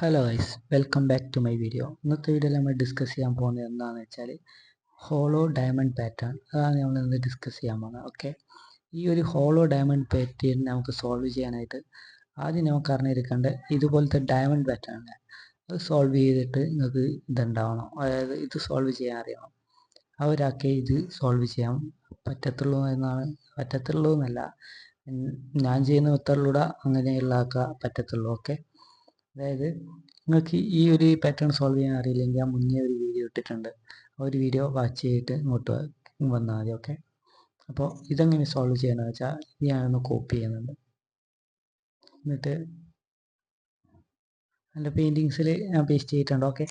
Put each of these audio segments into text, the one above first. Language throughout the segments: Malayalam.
Hello guys, welcome back to my video. ഇന്നത്തെ വീഡിയോയിൽ നമ്മൾ ഡിസ്കസ് ചെയ്യാൻ പോകുന്നത് എന്താണെന്ന് വെച്ചാൽ ഹോളോ ഡയമണ്ട് പാറ്റേൺ. അതാണ് നമ്മൾ ഇന്ന് ഡിസ്കസ് ചെയ്യാൻ പോകുന്നത്. ഓക്കെ, ഈ ഒരു ഹോളോ ഡയമണ്ട് പാറ്റേൺ നമുക്ക് സോൾവ് ചെയ്യാനായിട്ട് ആദ്യം നമുക്ക് അറിഞ്ഞിരിക്കേണ്ട ഇതുപോലത്തെ ഡയമണ്ട് പാറ്റേൺ ഉണ്ട്. അത് സോൾവ് ചെയ്തിട്ട് നിങ്ങൾക്ക് ഇതുണ്ടാവണം, അതായത് ഇത് സോൾവ് ചെയ്യാൻ അറിയണം. അവരൊക്കെ ഇത് സോൾവ് ചെയ്യാൻ പറ്റത്തുള്ളൂ എന്നല്ല, ഞാൻ ചെയ്യുന്ന മെത്തേഡിലൂടെ അങ്ങനെയുള്ള പറ്റത്തുള്ളൂ. ഓക്കെ, അതായത് നിങ്ങൾക്ക് ഈ ഒരു പാറ്റേൺ സോൾവ് ചെയ്യാൻ അറിയില്ലെങ്കിൽ ഞാൻ മുന്നേ ഒരു വീഡിയോ ഇട്ടിട്ടുണ്ട്. ആ ഒരു വീഡിയോ വാച്ച് ചെയ്തിട്ട് ഇങ്ങോട്ട് വന്നാൽ മതി. ഓക്കെ, അപ്പോൾ ഇതെങ്ങനെ സോൾവ് ചെയ്യണമെന്ന് വെച്ചാൽ ഞാനൊന്ന് കോപ്പി ചെയ്യുന്നുണ്ട്. എന്നിട്ട് എൻ്റെ പെയിൻറ്റിങ്സിൽ ഞാൻ പേസ്റ്റ് ചെയ്തിട്ടുണ്ട്. ഓക്കെ,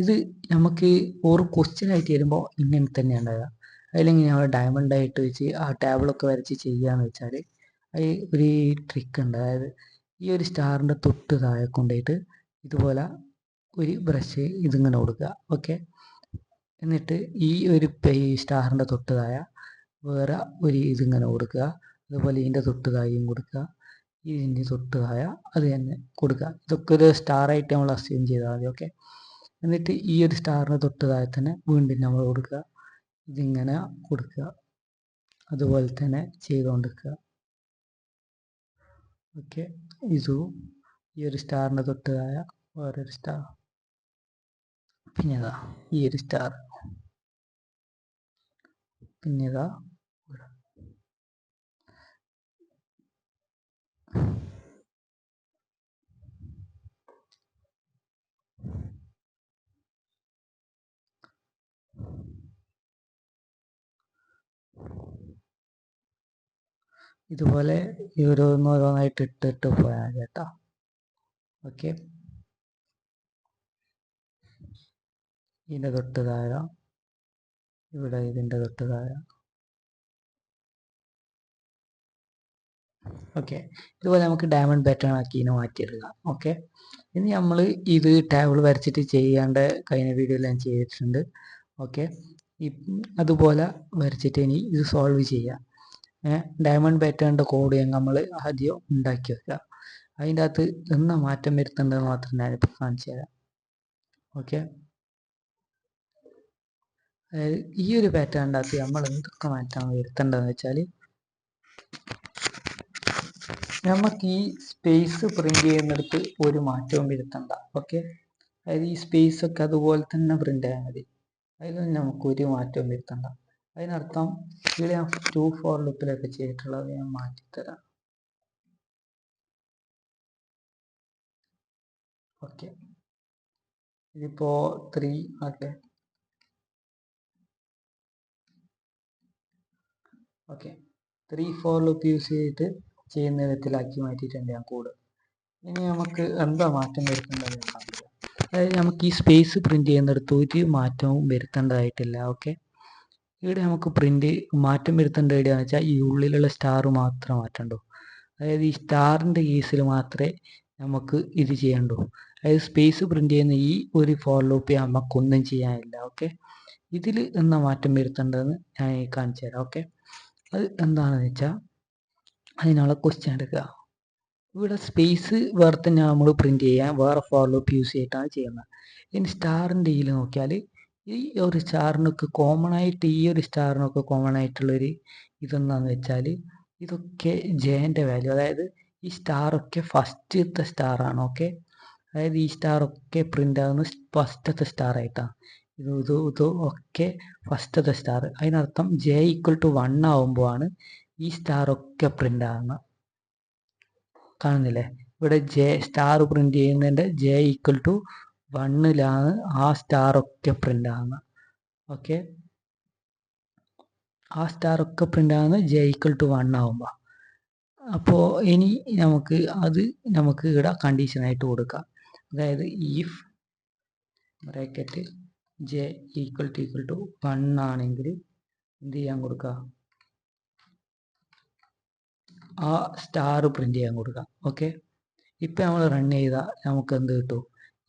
ഇത് നമുക്ക് ഒരു ക്വസ്റ്റ്യൻ ആയിട്ട് വരുമ്പോൾ ഇങ്ങനെ തന്നെ ഉണ്ടാകുക. അതിലെങ്കിൽ ഞങ്ങൾ ഡയമണ്ട് ആയിട്ട് വെച്ച് ആ ടേബിളൊക്കെ വരച്ച് ചെയ്യുകയെന്ന് വെച്ചാൽ അത് ഒരു ട്രിക്ക് ഉണ്ട്. അതായത് ഈ ഒരു സ്റ്റാറിൻ്റെ തൊട്ട് താഴെ കൊണ്ടുപോയിട്ട് ഇതുപോലെ ഒരു ബ്രഷ് ഇതിങ്ങനെ കൊടുക്കുക. ഓക്കെ, എന്നിട്ട് ഈ ഒരു സ്റ്റാറിൻ്റെ തൊട്ട് താഴെ വേറെ ഒരു ഇതിങ്ങനെ കൊടുക്കുക. അതുപോലെ ഇതിൻ്റെ തൊട്ട് താഴെയും കൊടുക്കുക, ഇതിൻ്റെ തൊട്ട് താഴെ അത് തന്നെ കൊടുക്കുക. ഇതൊക്കെ ഒരു സ്റ്റാറായിട്ട് നമ്മൾ അസ്യൂം ചെയ്താൽ മതി. ഓക്കെ, എന്നിട്ട് ഈ ഒരു സ്റ്റാറിന് തൊട്ട് താഴെ തന്നെ വീണ്ടും നമ്മൾ കൊടുക്കുക, ഇതിങ്ങനെ കൊടുക്കുക. അതുപോലെ തന്നെ ചെയ്തുകൊണ്ടിരിക്കുക. ഓക്കെ, ഇതും ഈ ഒരു സ്റ്റാറിൻ്റെ തൊട്ട് താഴെ വേറൊരു സ്റ്റാർ, പിന്നെ ഇതാ ഈ ഒരു സ്റ്റാർ, പിന്നെ ഇതാ ഇതുപോലെ ഓരോന്നോരോന്നായിട്ട് ഇട്ടിട്ട് പോയാൽ കേട്ടോ. ഓക്കെ, ഇതിൻ്റെ തൊട്ട് താഴെ, ഇവിടെ ഇതിൻ്റെ തൊട്ട് താഴെ. ഓക്കെ, ഇതുപോലെ നമുക്ക് ഡയമണ്ട് പാറ്റേൺ ആക്കി ഇതിനെ മാറ്റിയെടുക്കാം. ഓക്കെ, ഇനി നമ്മൾ ഇത് ടേബിൾ വരച്ചിട്ട് ചെയ്യേണ്ട കഴിഞ്ഞ വീഡിയോയിൽ ഞാൻ ചെയ്തിട്ടുണ്ട്. ഓക്കെ, അതുപോലെ വരച്ചിട്ട് ഇനി ഇത് സോൾവ് ചെയ്യാം. ഡയമണ്ട് പാറ്റേണിൻ്റെ കോഡ് നമ്മൾ ആദ്യം ഉണ്ടാക്കി വെക്കുക. അതിൻ്റെ അകത്ത് എന്നാ മാറ്റം വരുത്തേണ്ടത് മാത്രം ഞാനിപ്പോൾ കാണിച്ചു തരാം. ഓക്കെ, അതായത് ഈ ഒരു പാറ്റേണിൻ്റെ അകത്ത് നമ്മൾ എന്തൊക്കെ മാറ്റം വരുത്തേണ്ടതെന്ന് വെച്ചാൽ, നമുക്ക് ഈ സ്പേസ് പ്രിന്റ് ചെയ്യുന്നിടത്ത് ഒരു മാറ്റവും വരുത്തണ്ട. ഓക്കെ, അതായത് ഈ സ്പേസ് ഒക്കെ അതുപോലെ തന്നെ പ്രിന്റ് ആയാൽ മതി. അതിലൊന്നും നമുക്ക് ഒരു മാറ്റവും വരുത്തണ്ട. അതിനർത്ഥം ഇവിടെ ഞാൻ 2 ഫോർ ലൂപ്പിലൊക്കെ ചെയ്തിട്ടുള്ളത് ഞാൻ മാറ്റിത്തരാം. ഓക്കെ, ഇതിപ്പോൾ 3. ഓക്കെ, 3 ഫോർ ലൂപ്പ് യൂസ് ചെയ്തിട്ട് ചെയ്യുന്ന വിധത്തിലാക്കി മാറ്റിയിട്ടുണ്ട് ഞാൻ കോഡ്. ഇനി നമുക്ക് എന്താ മാറ്റം വരുത്തേണ്ടത്? അതായത് നമുക്ക് ഈ സ്പേസ് പ്രിന്റ് ചെയ്യുന്നിടത്ത് ഒരു മാറ്റവും വരുത്തേണ്ടതായിട്ടില്ല. ഓക്കെ, ഇവിടെ നമുക്ക് മാറ്റം വരുത്തേണ്ട എവിടെയാണെന്ന് വെച്ചാൽ ഈ ഉള്ളിലുള്ള സ്റ്റാർ മാത്രം മാറ്റണ്ടോ. അതായത് ഈ സ്റ്റാറിൻ്റെ കേസിൽ മാത്രമേ നമുക്ക് ഇത് ചെയ്യണ്ടൂ. അതായത് സ്പേസ് പ്രിന്റ് ചെയ്യുന്ന ഈ ഒരു ഫോർ ലൂപ്പ് നമുക്കൊന്നും ചെയ്യാനില്ല. ഓക്കെ, ഇതിൽ എന്നാ മാറ്റം വരുത്തേണ്ടതെന്ന് ഞാൻ കാണിച്ചു തരാം. ഓക്കെ, അത് എന്താണെന്ന് വെച്ചാൽ അതിനുള്ള ക്വസ്റ്റ്യൻ എടുക്കുക. ഇവിടെ സ്പേസ് വേറെ തന്നെ നമ്മൾ പ്രിന്റ് ചെയ്യാൻ വേറെ ഫോർ ലൂപ്പ് യൂസ് ചെയ്തിട്ടാണ് ചെയ്യുന്നത്. ഇനി സ്റ്റാറിൻ്റെ ഇതിൽ നോക്കിയാൽ ഈ ഒരു സ്റ്റാറിനൊക്കെ കോമൺ ആയിട്ട് ആയിട്ടുള്ളൊരു ഇതെന്താണെന്ന് വെച്ചാൽ ഇതൊക്കെ ജെൻ്റെ വാല്യൂ, അതായത് ഈ സ്റ്റാറൊക്കെ ഫസ്റ്റത്തെ സ്റ്റാറാണ്. ഓക്കെ, അതായത് ഈ സ്റ്റാറൊക്കെ പ്രിൻ്റ് ആകുന്നത് ഫസ്റ്റത്തെ സ്റ്റാർ ആയിട്ടാണ്. ഇത് ഒക്കെ ഫസ്റ്റത്തെ സ്റ്റാർ. അതിനർത്ഥം ജെ ഈക്വൽ ടു 1 ആകുമ്പോഴാണ് ഈ സ്റ്റാറൊക്കെ പ്രിൻ്റ് ആകുന്നത്. കാണുന്നില്ലേ, ഇവിടെ സ്റ്റാർ പ്രിന്റ് ചെയ്യുന്നതിൻ്റെ ജെ ഈക്വൽ ടു 1ലാണ് ആ സ്റ്റാറൊക്കെ പ്രിന്റ് ആകുന്നത്. ഓക്കെ, ആ സ്റ്റാറൊക്കെ പ്രിന്റ് ആകുന്നത് ജെ ഈക്വൽ ടു 1 ആകുമ്പോൾ. അപ്പോൾ ഇനി നമുക്ക് ഇവിടെ കണ്ടീഷനായിട്ട് കൊടുക്കാം. അതായത് if bracket j equal to 1 ആണെങ്കിൽ എന്ത് ചെയ്യാൻ കൊടുക്കുക, ആ സ്റ്റാർ പ്രിന്റ് ചെയ്യാൻ കൊടുക്കാം. ഓക്കെ, ഇപ്പം നമ്മൾ റൺ ചെയ്താൽ നമുക്ക് എന്ത് കിട്ടും?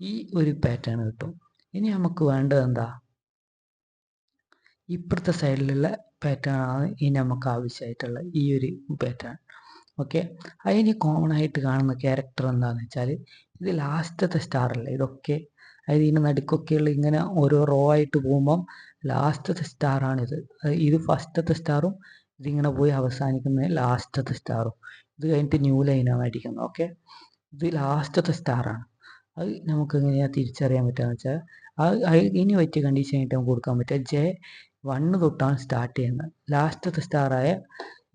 ഈ ഒരു പാറ്റേൺ കിട്ടും. ഇനി നമുക്ക് വേണ്ടത് എന്താ? ഇപ്പുറത്തെ സൈഡിലുള്ള പാറ്റേൺ ആണ് ഇനി നമുക്ക് ആവശ്യമായിട്ടുള്ള ഈ ഒരു പാറ്റേൺ. ഓക്കെ, അതിന് കോമൺ ആയിട്ട് കാണുന്ന ക്യാരക്ടർ എന്താണെന്ന് വെച്ചാൽ ഇത് ലാസ്റ്റത്തെ സ്റ്റാർ അല്ലേ ഇതൊക്കെ, അതായത് ഇതിൻ്റെ നടുക്കൊക്കെയുള്ള ഇങ്ങനെ ഓരോ റോ ആയിട്ട് പോകുമ്പം ലാസ്റ്റത്തെ സ്റ്റാറാണിത്. ഇത് ഫസ്റ്റത്തെ സ്റ്റാറും ഇതിങ്ങനെ പോയി അവസാനിക്കുന്ന ലാസ്റ്റത്തെ സ്റ്റാറും, ഇത് കഴിഞ്ഞിട്ട് ന്യൂ ലൈനാണ് അടിക്കുന്നത്. ഓക്കെ, ഇത് ലാസ്റ്റത്തെ സ്റ്റാറാണ്. അത് നമുക്ക് എങ്ങനെയാണ് തിരിച്ചറിയാൻ പറ്റുകയെന്ന് വെച്ചാൽ ഇനി പറ്റിയ കണ്ടീഷൻ ആയിട്ട് നമുക്ക് കൊടുക്കാൻ പറ്റുക J1 തൊട്ടാണ് സ്റ്റാർട്ട് ചെയ്യുന്നത്. ലാസ്റ്റത്തെ സ്റ്റാറായ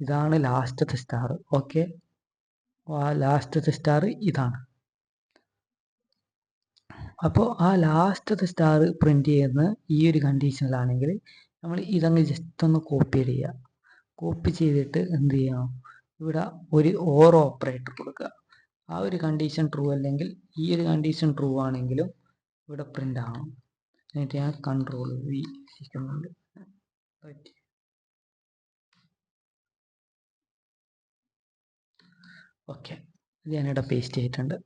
ഇതാണ് ലാസ്റ്റത്തെ സ്റ്റാർ. ഓക്കെ, ആ ലാസ്റ്റത്തെ സ്റ്റാർ ഇതാണ്. അപ്പോൾ ആ ലാസ്റ്റത്തെ സ്റ്റാർ പ്രിന്റ് ചെയ്യുന്ന ഈ ഒരു കണ്ടീഷനിലാണെങ്കിൽ നമ്മൾ ഇതങ്ങ് ജസ്റ്റ് ഒന്ന് കോപ്പി ചെയ്യുക. കോപ്പി ചെയ്തിട്ട് എന്ത് ചെയ്യണം, ഇവിടെ ഒരു ഓർ ഓപ്പറേറ്റർ കൊടുക്കുക. ആ ഒരു കണ്ടീഷൻ ട്രൂ അല്ലെങ്കിൽ ഈ ഒരു കണ്ടീഷൻ ട്രൂ ആണെങ്കിലും ഇവിടെ പ്രിന്റ് ആവണം. എന്നിട്ട് ഞാൻ കൺട്രോൾ V ചെയ്യുന്നുണ്ട്. ഓക്കെ, ഇത് ഞാനിവിടെ പേസ്റ്റ് ചെയ്തിട്ടുണ്ട്.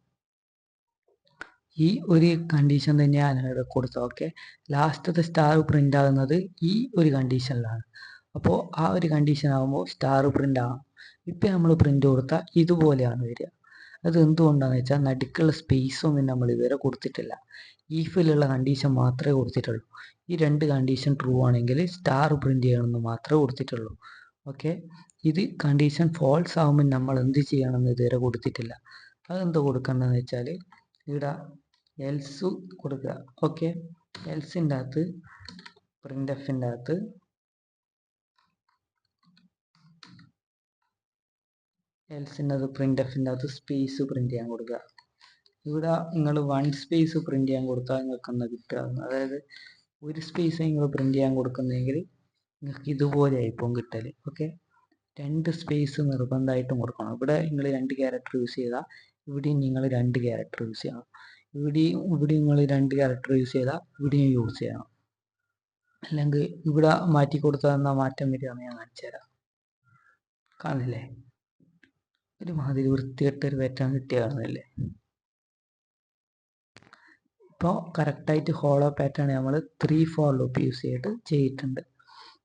ഈ ഒരു കണ്ടീഷൻ തന്നെയാണ് ഞാനിവിടെ കൊടുത്തത്. ഓക്കെ, ലാസ്റ്റത്തെ സ്റ്റാർ പ്രിന്റ് ആകുന്നത് ഈ ഒരു കണ്ടീഷനിലാണ്. അപ്പോൾ ആ ഒരു കണ്ടീഷൻ ആകുമ്പോൾ സ്റ്റാർ പ്രിന്റ് ആകും. ഇപ്പം നമ്മൾ പ്രിന്റ് കൊടുത്താൽ ഇതുപോലെയാണ് വരിക. അത് എന്തുകൊണ്ടാണെന്ന് വെച്ചാൽ നടുക്കുള്ള സ്പേസ് ഒന്നും നമ്മൾ ഇതുവരെ കൊടുത്തിട്ടില്ല. ഈഫിലുള്ള കണ്ടീഷൻ മാത്രമേ കൊടുത്തിട്ടുള്ളൂ. ഈ രണ്ട് കണ്ടീഷൻ ട്രൂ ആണെങ്കിൽ സ്റ്റാർ പ്രിന്റ് ചെയ്യണമെന്ന് മാത്രമേ കൊടുത്തിട്ടുള്ളൂ. ഓക്കെ, ഇത് കണ്ടീഷൻ ഫോൾസ് ആകുമ്പോൾ നമ്മൾ എന്ത് ചെയ്യണമെന്ന് ഇതുവരെ കൊടുത്തിട്ടില്ല. അതെന്താ കൊടുക്കേണ്ടതെന്ന് വെച്ചാൽ ഇവിടെ എൽസ് കൊടുക്കുക. ഓക്കെ, എൽസിൻ്റെ അകത്ത് പ്രിന്റ് എഫിൻ്റെ അകത്ത് പ്രിന്റ് എഫിൻ്റെ അകത്ത് സ്പേസ് പ്രിന്റ് ചെയ്യാൻ കൊടുക്കുക. ഇവിടെ നിങ്ങൾ 1 സ്പേസ് പ്രിന്റ് ചെയ്യാൻ കൊടുത്താൽ നിങ്ങൾക്ക് എന്താ കിട്ടുക, അതായത് ഒരു സ്പേസ് നിങ്ങൾ പ്രിന്റ് ചെയ്യാൻ കൊടുക്കുന്നതെങ്കിൽ നിങ്ങൾക്ക് ഇതുപോലെ ആയിപ്പോൾ കിട്ടൽ. ഓക്കെ, 2 സ്പേസ് നിർബന്ധമായിട്ടും കൊടുക്കണം. ഇവിടെ നിങ്ങൾ 2 ക്യാരക്ടർ യൂസ് ചെയ്താൽ ഇവിടെയും നിങ്ങൾ 2 ക്യാരക്ടർ യൂസ് ചെയ്യണം. ഇവിടെയും നിങ്ങൾ 2 ക്യാരക്ടർ യൂസ് ചെയ്താൽ ഇവിടെയും യൂസ് ചെയ്യണം. അല്ലെങ്കിൽ ഇവിടെ മാറ്റി കൊടുത്താൽ എന്നാൽ മാറ്റം വരികയെന്ന് ഞാൻ കാണിച്ചു തരാം. കാണില്ലേ, ഒരുമാതിരി വൃത്തികെട്ടൊരു പാറ്റേൺ കിട്ടിയാണെന്നല്ലേ. ഇപ്പോൾ കറക്റ്റായിട്ട് ഹോളോ പാറ്റേൺ നമ്മൾ 3 ഫോർ ലൂപ്പ് യൂസ് ചെയ്തിട്ടുണ്ട്.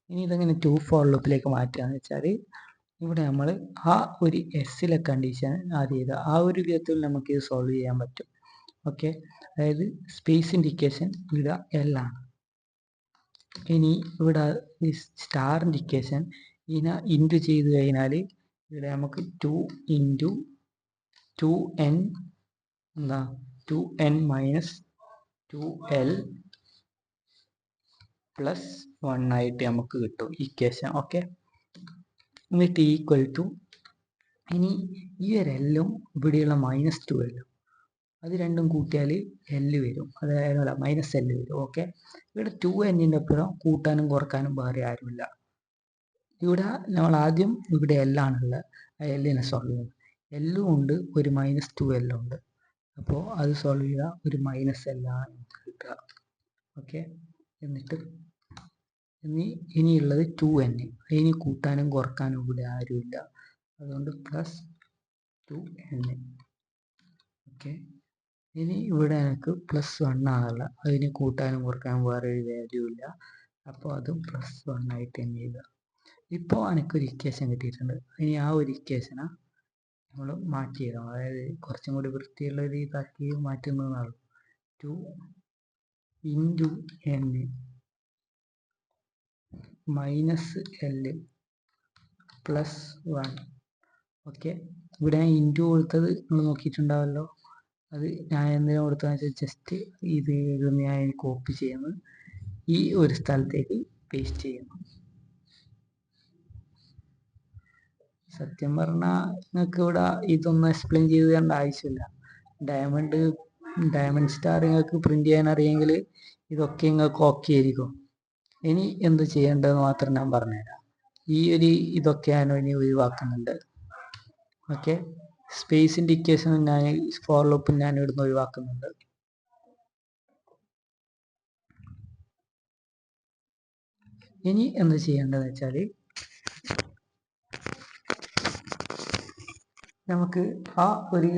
ഇനി ഇതെങ്ങനെ 2 ഫോർ ലൂപ്പിലേക്ക് മാറ്റുകയെന്ന് വെച്ചാൽ ഇവിടെ നമ്മൾ ആ ഒരു എസ്സിലെ കണ്ടീഷൻ ആഡ് ചെയ്ത് ആ ഒരു വിധത്തിൽ നമുക്ക് ഇത് സോൾവ് ചെയ്യാൻ പറ്റും. ഓക്കെ, അതായത് സ്പേസ് ഇൻഡിക്കേഷൻ ഇവിടെ L ആണ്. ഇനി ഇവിടെ ഈ സ്റ്റാർ ഇൻഡിക്കേഷൻ ഇതിനെ ഇൻറ്റു ചെയ്ത് കഴിഞ്ഞാൽ ഇവിടെ നമുക്ക് 2 ഇൻറ്റു 2n എന്താ 2n മൈനസ് 2l പ്ലസ് 1 ആയിട്ട് നമുക്ക് കിട്ടും ഇക്വേഷൻ. ഓക്കെ, എന്നിട്ട് ഈക്വൽ ടു ഇനി ഈ ഒരു എല്ലും ഇവിടെയുള്ള -2l അത് രണ്ടും കൂട്ടിയാൽ L വരും, അതായത് -L വരും. ഓക്കെ, ഇവിടെ 2n ഒപ്പം കൂട്ടാനും കുറക്കാനും വേറെ ആരുമില്ല. ഇവിടെ നമ്മൾ ആദ്യം ഇവിടെ L ആണുള്ളത്, ആ Lനെ സോൾവ് ചെയ്യണം. L ഉണ്ട് ഒരു -2l ഉണ്ട്. അപ്പോൾ അത് സോൾവ് ചെയ്താൽ ഒരു -L ആണ് നമുക്ക് കിട്ടുക. ഓക്കെ, എന്നിട്ട് ഇനിയുള്ളത് 2n, ഇനി കൂട്ടാനും കുറക്കാനും ഇവിടെ ആരുമില്ല, അതുകൊണ്ട് പ്ലസ് 2n. ഓക്കെ, ഇനി ഇവിടെ എനിക്ക് +1 ആണുള്ള, അതിന് കൂട്ടാനും കുറക്കാനും വേറെ ഒരു വാല്യൂ ഇല്ല, അപ്പോൾ അതും +1 ആയിട്ട് തന്നെ ചെയ്യുക. ഇപ്പോൾ എനിക്കൊരു ഇക്വേഷൻ കിട്ടിയിട്ടുണ്ട്. ഇനി ആ ഒരു ഇക്വേഷനെ നമ്മൾ മാറ്റി എഴുതാം, അതായത് കുറച്ചും കൂടി വൃത്തിയുള്ള ഒരു ഇതാക്കി മാറ്റുന്നതാണ്. 2 into n -l plus 1. Okay, ഇവിടെ ഞാൻ ഇൻറ്റു കൊടുത്തത് നിങ്ങൾ നോക്കിയിട്ടുണ്ടാവല്ലോ. അത് ഞാൻ എന്തിനാ കൊടുത്തതെന്ന് വെച്ചാൽ ജസ്റ്റ് ഇത് ഞാൻ കോപ്പി ചെയ്യുന്നത് ഈ ഒരു സ്ഥലത്തേക്ക് പേസ്റ്റ് ചെയ്യുന്നു. സത്യം പറഞ്ഞാൽ നിങ്ങൾക്ക് ഇവിടെ ഇതൊന്നും എക്സ്പ്ലെയിൻ ചെയ്ത് തരേണ്ട ആവശ്യമില്ല. ഡയമണ്ട് സ്റ്റാർ നിങ്ങൾക്ക് പ്രിന്റ് ചെയ്യാൻ അറിയെങ്കിൽ ഇതൊക്കെ നിങ്ങൾക്ക് ഓക്കെ ആയിരിക്കും. ഇനി എന്ത് ചെയ്യേണ്ടതെന്ന് മാത്രം ഞാൻ പറഞ്ഞുതരാം. ഈ ഒരു ഇതൊക്കെ ഞാൻ ഇനി ഒഴിവാക്കുന്നുണ്ട്. ഓക്കെ, സ്പേസ് ഇൻഡിക്കേഷൻ ഞാൻ ഫോർ ലൂപ്പും ഞാൻ ഇവിടുന്ന് ഒഴിവാക്കുന്നുണ്ട്. ഇനി എന്ത് ചെയ്യേണ്ടതെന്ന് വെച്ചാൽ നമുക്ക് ആ ഒരു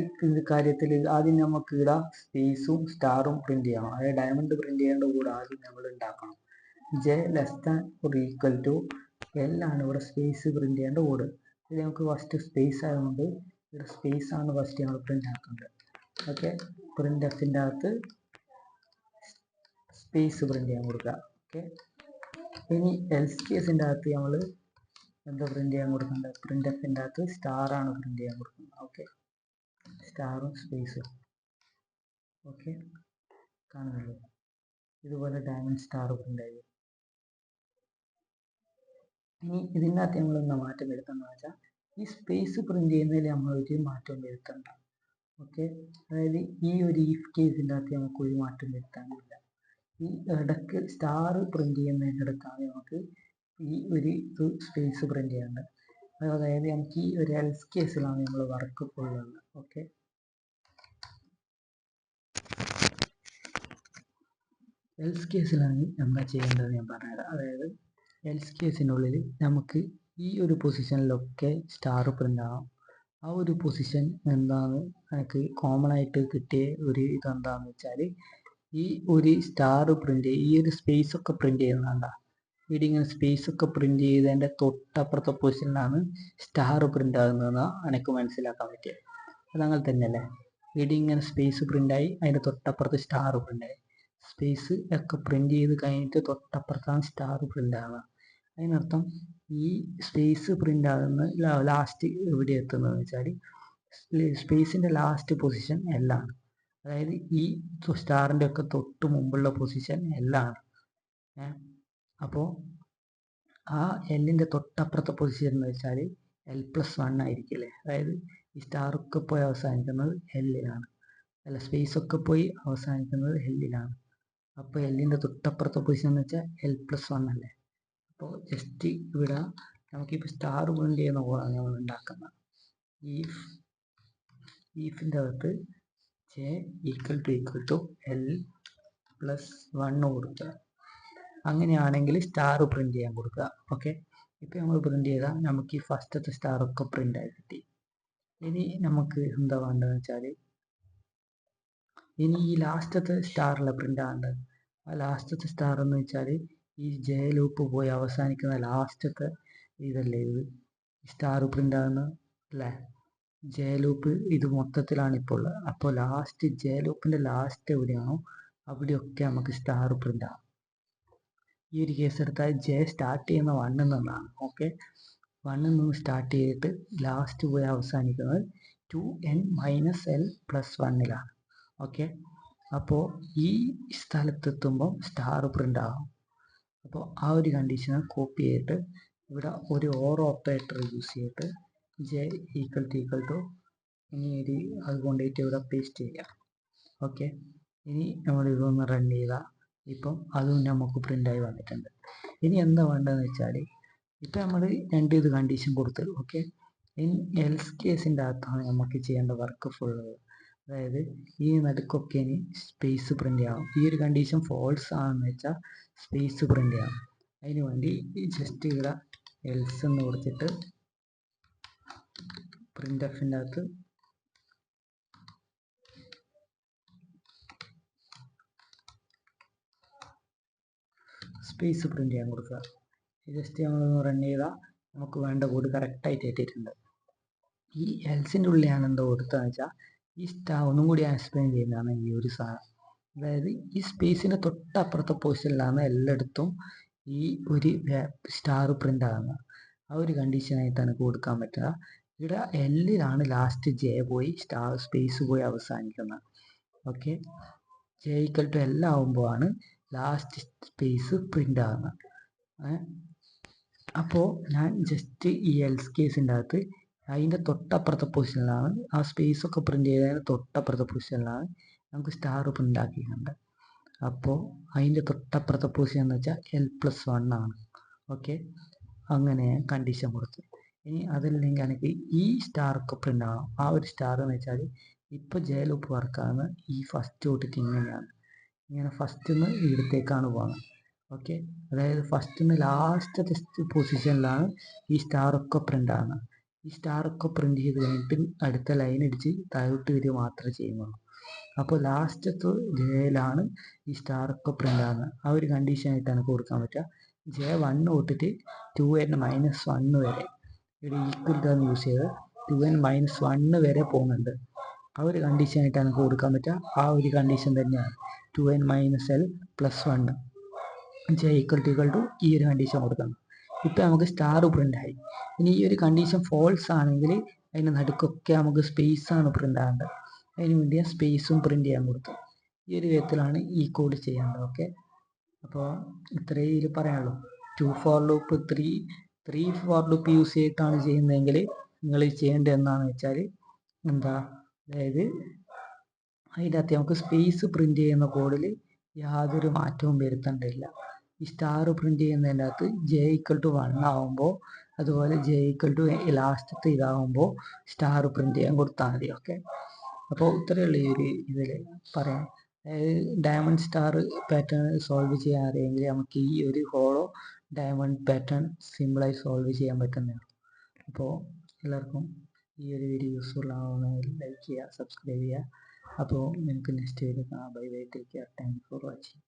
കാര്യത്തിൽ ആദ്യം നമുക്ക് ഇവിടെ സ്പേസും സ്റ്റാറും പ്രിന്റ് ചെയ്യണം. അതായത് ഡയമണ്ട് പ്രിന്റ് ചെയ്യേണ്ട കൂടെ ആദ്യം നമ്മൾ ഉണ്ടാക്കണം. J<= L ആണ് ഇവിടെ സ്പേസ് പ്രിന്റ് ചെയ്യേണ്ട കോഡ്. ഇത് നമുക്ക് ഫസ്റ്റ് സ്പേസ് ആയതുകൊണ്ട് ഇവിടെ സ്പേസ് ആണ് ഫസ്റ്റ് നമ്മൾ പ്രിന്റ് ആക്കേണ്ടത്. ഓക്കെ. പ്രിൻ്റ് എഫിൻ്റെ അകത്ത് സ്പേസ് പ്രിൻ്റ് ചെയ്യാൻ കൊടുക്കുക. ഓക്കെ. ഇനി എൽസ് കേസിൻ്റെ അകത്ത് നമ്മൾ എന്താ പ്രിൻ്റ് ചെയ്യാൻ കൊടുക്കേണ്ടത്? പ്രിൻ്റ് എഫിൻ്റെ അകത്ത് സ്റ്റാറാണ് പ്രിൻ്റ് ചെയ്യാൻ കൊടുക്കുന്നത്. ഓക്കെ. സ്റ്റാറും സ്പേസും. ഓക്കെ, കാണുന്നല്ലോ. ഇതുപോലെ ഡയമണ്ട് സ്റ്റാർ പ്രിൻ്റ് ആയി. ഇനി ഇതിനകത്ത് നമ്മൾ എന്താ മാറ്റം വരുത്തുന്നത് വെച്ചാൽ ഈ സ്പേസ് പ്രിൻ്റ് ചെയ്യുന്നതിൽ നമ്മൾ ഒരു മാറ്റം വരുത്തണ്ട. ഓക്കെ. അതായത് ഈ ഒരു ഈഫ് കേസിൻ്റെ അകത്ത് നമുക്ക് ഒരു മാറ്റം വരുത്താനില്ല. ഈ ഇടയ്ക്ക് സ്റ്റാർ പ്രിൻ്റ് ചെയ്യുന്നതിൻ്റെ ഇടയ്ക്കാണ് നമുക്ക് ഈ ഒരു സ്പേസ് പ്രിൻ്റ് ചെയ്യേണ്ടത്. അതായത് നമുക്ക് ഈ ഒരു എൽസ് കേസിലാണ് നമ്മൾ വർക്ക് ഫുള്ളുള്ളത്. ഓക്കെ. എൽസ് കേസിലാണ് എന്താ ചെയ്യേണ്ടത് ഞാൻ പറഞ്ഞുതരാം. അതായത് എൽസ് കേസിനുള്ളിൽ നമുക്ക് ഈ ഒരു പൊസിഷനിലൊക്കെ സ്റ്റാർ പ്രിൻ്റ് ആവാം. ആ ഒരു പൊസിഷൻ എന്താണ് എനിക്ക് കോമൺ ആയിട്ട് കിട്ടിയ ഒരു ഇതെന്താണെന്ന് വെച്ചാൽ ഈ ഒരു സ്റ്റാർ പ്രിൻ്റ് ഈ ഒരു സ്പേസ് ഒക്കെ പ്രിൻ്റ് ചെയ്യുന്നതാണ്ട. ഇവിടെ ഇങ്ങനെ സ്പേസ് ഒക്കെ പ്രിൻ്റ് ചെയ്തതിൻ്റെ തൊട്ടപ്പുറത്തെ പൊസിഷനിലാണ് സ്റ്റാർ പ്രിൻ്റ് ആകുന്നതെന്നാണ് എനിക്ക് മനസ്സിലാക്കാൻ പറ്റിയത്. അതങ്ങനെ തന്നെയല്ലേ? ഇവിടെ ഇങ്ങനെ സ്പേസ് പ്രിൻ്റായി അതിൻ്റെ തൊട്ടപ്പുറത്ത് സ്റ്റാർ പ്രിൻ്റായി. സ്പേസ് ഒക്കെ പ്രിൻ്റ് ചെയ്ത് കഴിഞ്ഞിട്ട് തൊട്ടപ്പുറത്താണ് സ്റ്റാർ പ്രിൻ്റ് ആവുക. അതിനർത്ഥം ഈ സ്പേസ് പ്രിൻ്റ് ആകുന്ന ലാസ്റ്റ് എവിടെ എത്തുന്നതെന്ന് വെച്ചാൽ സ്പേസിൻ്റെ ലാസ്റ്റ് പൊസിഷൻ എല്ലാണ്. അതായത് ഈ സ്റ്റാറിൻ്റെ ഒക്കെ തൊട്ട് മുമ്പുള്ള പൊസിഷൻ എല്ലാണ്. അപ്പോൾ ആ എല്ലിൻ്റെ തൊട്ടപ്പുറത്തെ പൊസിഷൻ എന്ന് വെച്ചാൽ L+1 ആയിരിക്കില്ലേ? അതായത് ഈ സ്റ്റാറൊക്കെ പോയി അവസാനിക്കുന്നത് എല്ലിലാണ്, അല്ല സ്പേസ് ഒക്കെ പോയി അവസാനിക്കുന്നത് എല്ലിലാണ്. അപ്പോൾ എല്ലിൻ്റെ തൊട്ടപ്പുറത്തെ പൊസിഷൻ എന്ന് വെച്ചാൽ L+1 അല്ലേ? അപ്പോൾ ജസ്റ്റ് ഇവിടെ നമുക്കിപ്പോൾ സ്റ്റാർ പ്രിൻ്റ് ചെയ്യുന്ന പോലാണ് നമ്മൾ ഉണ്ടാക്കുന്നത്. ഈഫിൻ്റെ അകത്ത് J = L+1 കൊടുക്കുക. അങ്ങനെയാണെങ്കിൽ സ്റ്റാർ പ്രിൻ്റ് ചെയ്യാൻ കൊടുക്കുക. ഓക്കെ. ഇപ്പോൾ നമ്മൾ പ്രിൻ്റ് ചെയ്താൽ നമുക്ക് ഈ ഫസ്റ്റത്തെ സ്റ്റാറൊക്കെ പ്രിൻ്റ് ആയി കിട്ടി. ഇനി നമുക്ക് എന്താ വേണ്ടതെന്ന് വെച്ചാൽ ഇനി ഈ ലാസ്റ്റത്തെ സ്റ്റാറിലെ പ്രിൻ്റ് ആവേണ്ടത്. ആ ലാസ്റ്റത്തെ സ്റ്റാർ എന്ന് വെച്ചാൽ ഈ ജെ ലൂപ്പ് പോയി അവസാനിക്കുന്ന ലാസ്റ്റത്തെ ഇതല്ലേ ഇത് സ്റ്റാർ പ്രിൻ്റ് ആകുന്നത് അല്ലേ? ജെ ലൂപ്പ് ഇത് മൊത്തത്തിലാണ് ഇപ്പോൾ ഉള്ളത്. അപ്പോൾ ലാസ്റ്റ് ജെ ലൂപ്പിൻ്റെ ലാസ്റ്റ് എവിടെയാണോ അവിടെയൊക്കെ നമുക്ക് സ്റ്റാർ പ്രിൻ്റ് ആവും. ഈ ഒരു കേസ് എടുത്താൽ ജെ സ്റ്റാർട്ട് ചെയ്യുന്ന 1 നിന്നാണ്. ഓക്കെ. 1 നിന്ന് സ്റ്റാർട്ട് ചെയ്തിട്ട് ലാസ്റ്റ് പോയി അവസാനിക്കുന്നത് 2n-l+1 ഓക്കെ. അപ്പോൾ ഈ സ്ഥലത്തെത്തുമ്പോൾ സ്റ്റാർ പ്രിൻ്റ് ആകും. അപ്പോൾ ആ ഒരു കണ്ടീഷനെ കോപ്പി ചെയ്തിട്ട് ഇവിടെ ഒരു ഓർ ഓപ്പറേറ്റർ യൂസ് ചെയ്തിട്ട് J = ഇനി ഒരു അത് കൊണ്ടുപോയിട്ട് ഇവിടെ പേസ്റ്റ് ചെയ്യാം. ഓക്കെ. ഇനി നമ്മൾ ഇതൊന്ന് റൺ ചെയ്താൽ ഇപ്പം അതും നമുക്ക് പ്രിൻ്റായി വന്നിട്ടുണ്ട്. ഇനി എന്താ വേണ്ടതെന്ന് വെച്ചാൽ ഇപ്പം നമ്മൾ രണ്ട് ഇത് കണ്ടീഷൻ കൊടുത്ത് ഓക്കെ. ഇനി എൽസ് കേസിൻ്റെ അകത്താണ് നമുക്ക് ചെയ്യേണ്ട വർക്ക് ഫുള്ള്. അതായത് ഈ നടുക്കൊക്കെ ഇനി സ്പേസ് പ്രിൻ്റ് ആവും. ഈ ഒരു കണ്ടീഷൻ ഫോൾസ് ആണെന്ന് വെച്ചാൽ സ്പേസ് പ്രിൻ്റ് ആവും. അതിന് വേണ്ടി ജസ്റ്റ് ഇവിടെ എൽസ് എന്ന് കൊടുത്തിട്ട് പ്രിൻ്റ് എഫിൻ്റെ അകത്ത് സ്പേസ് പ്രിൻ്റ് ചെയ്യാൻ കൊടുക്കുക. ജസ്റ്റ് നമ്മളൊന്ന് റൺ ചെയ്താൽ നമുക്ക് വേണ്ട കോഡ് കറക്റ്റായിട്ട് എത്തിയിട്ടുണ്ട്. ഈ എൽസിൻ്റെ ഉള്ളിലാണ് എന്തോ കൊടുത്തതെന്ന് വെച്ചാൽ ഈ സ്റ്റാർ ഒന്നും കൂടി എക്സ്പ്ലെയിൻ ചെയ്യുന്നതാണ് ഈ ഒരു സാധനം. അതായത് ഈ സ്പേസിൻ്റെ തൊട്ടപ്പുറത്തെ പൊസിഷനിലാണ് എല്ലായിടത്തും ഈ ഒരു സ്റ്റാർ പ്രിൻ്റ് ആകുന്നത്. ആ ഒരു കണ്ടീഷനായിട്ടാണ് കൊടുക്കാൻ പറ്റുക. ഇവിടെ എല്ലിലാണ് ലാസ്റ്റ് ജെ പോയി സ്റ്റാർ സ്പേസ് പോയി അവസാനിക്കുന്നത്. ഓക്കെ. J = L ആകുമ്പോഴാണ് ലാസ്റ്റ് സ്പേസ് പ്രിൻ്റ് ആകുന്നത്. അപ്പോൾ ഞാൻ ജസ്റ്റ് ഈ എൽസ് കേസിൻ്റെ അകത്ത് അതിൻ്റെ തൊട്ടപ്പുറത്തെ പൊസിഷനിലാണ് ആ സ്പേസ് ഒക്കെ പ്രിൻ്റ് ചെയ്തതിൻ്റെ തൊട്ടപ്പുറത്തെ പൊസിഷനിലാണ് നമുക്ക് സ്റ്റാർ പ്രിൻ്റ് ആക്കിയിട്ടുണ്ട്. അപ്പോൾ അതിൻ്റെ തൊട്ടപ്പുറത്തെ പൊസിഷൻ എന്ന് വെച്ചാൽ L+1 ആണ്. ഓക്കെ. അങ്ങനെ കണ്ടീഷൻ കൊടുത്തു. ഇനി അതല്ലെങ്കിൽ എനിക്ക് ഈ സ്റ്റാറൊക്കെ പ്രിൻ്റ് ആവണം. ആ ഒരു സ്റ്റാർ എന്ന് വെച്ചാൽ ഇപ്പോൾ ജെ ലൂപ്പ് വർക്കാകുന്ന ഈ ഫസ്റ്റ് തൊട്ടിട്ട് ഇങ്ങനെയാണ്. ഇങ്ങനെ ഫസ്റ്റ് നിന്ന് ഇവിടത്തേക്കാണ് പോകുന്നത്. ഓക്കെ. അതായത് ഫസ്റ്റ് നിന്ന് ലാസ്റ്റത്തെ പൊസിഷനിലാണ് ഈ സ്റ്റാറൊക്കെ പ്രിൻ്റ് ആകുന്നത്. ഈ സ്റ്റാറൊക്കെ പ്രിൻ്റ് ചെയ്ത് കഴിഞ്ഞിട്ട് അടുത്ത ലൈൻ അടിച്ച് താഴോട്ട് വരിക മാത്രമേ ചെയ്യുന്നുള്ളൂ. അപ്പോൾ ലാസ്റ്റത്തെ ജെയിലാണ് ഈ സ്റ്റാറൊക്കെ പ്രിൻ്റ് ആകുന്നത്. ആ ഒരു കണ്ടീഷനായിട്ടാണ് കൊടുക്കാൻ പറ്റുക. J1 തൊട്ടിട്ട് 2n-1 വരെ ഇവിടെ ഈക്വൽ യൂസ് ചെയ്ത് 2n-1 വരെ പോകുന്നുണ്ട്. ആ ഒരു കണ്ടീഷനായിട്ടാണ് നമുക്ക് കൊടുക്കാൻ പറ്റുക. ആ ഒരു കണ്ടീഷൻ തന്നെയാണ് 2n - l + 1 j = ഈ ഒരു കണ്ടീഷൻ കൊടുക്കണം. ഇപ്പം നമുക്ക് സ്റ്റാർ പ്രിൻ്റ് ആയി. ഇനി ഈ ഒരു കണ്ടീഷൻ ഫോൾസ് ആണെങ്കിൽ അതിന് നടുക്കൊക്കെ നമുക്ക് സ്പേസ് ആണ് പ്രിൻ്റ് ആകേണ്ടത്. അതിന് വേണ്ടി സ്പേസും പ്രിൻ്റ് ചെയ്യാൻ കൊടുത്തു. ഈ ഒരു വിധത്തിലാണ് ഈ കോഡ് ചെയ്യേണ്ടത്. ഓക്കെ, അപ്പോൾ ഇത്രയേ ഇതിൽ പറയാനുള്ളൂ. 2 for loop 3 for loop use ചെയ്തിട്ടാണ് ചെയ്യുന്നതെങ്കിൽ നിങ്ങൾ ചെയ്യേണ്ടത് എന്താണെന്ന് വെച്ചാൽ അതായത് അതിൻ്റെ അകത്ത് നമുക്ക് സ്പേസ് പ്രിൻ്റ് ചെയ്യുന്ന കോഡിൽ യാതൊരു മാറ്റവും വരുത്തേണ്ടതില്ല. ഈ സ്റ്റാർ പ്രിൻ്റ് ചെയ്യുന്നതിൻ്റെ അകത്ത് j = 1 ആകുമ്പോൾ, അതുപോലെ j = ലാസ്റ്റത്തെ ഇതാകുമ്പോൾ സ്റ്റാർ പ്രിൻ്റ് ചെയ്യാൻ കൊടുത്താൽ മതി. ഓക്കെ, അപ്പോൾ ഇത്രയുള്ള ഈ ഒരു ഇതിൽ പറയാം. അതായത് ഡയമണ്ട് സ്റ്റാർ പാറ്റേൺ സോൾവ് ചെയ്യാൻ അറിയെങ്കിൽ നമുക്ക് ഈ ഒരു ഹോളോ ഡയമണ്ട് പാറ്റേൺ സിമ്പിളായി സോൾവ് ചെയ്യാൻ പറ്റുന്നതാണ്. അപ്പോൾ എല്ലാവർക്കും ഈ ഒരു വീഡിയോ യൂസ്ഫുൾ ആവുമെങ്കിൽ ലൈക്ക് ചെയ്യുക, സബ്സ്ക്രൈബ് ചെയ്യുക. അപ്പോൾ നിങ്ങൾക്ക് നെക്സ്റ്റ് വീഡിയോ കാണാം. Bye bye, take care, thank you for watching.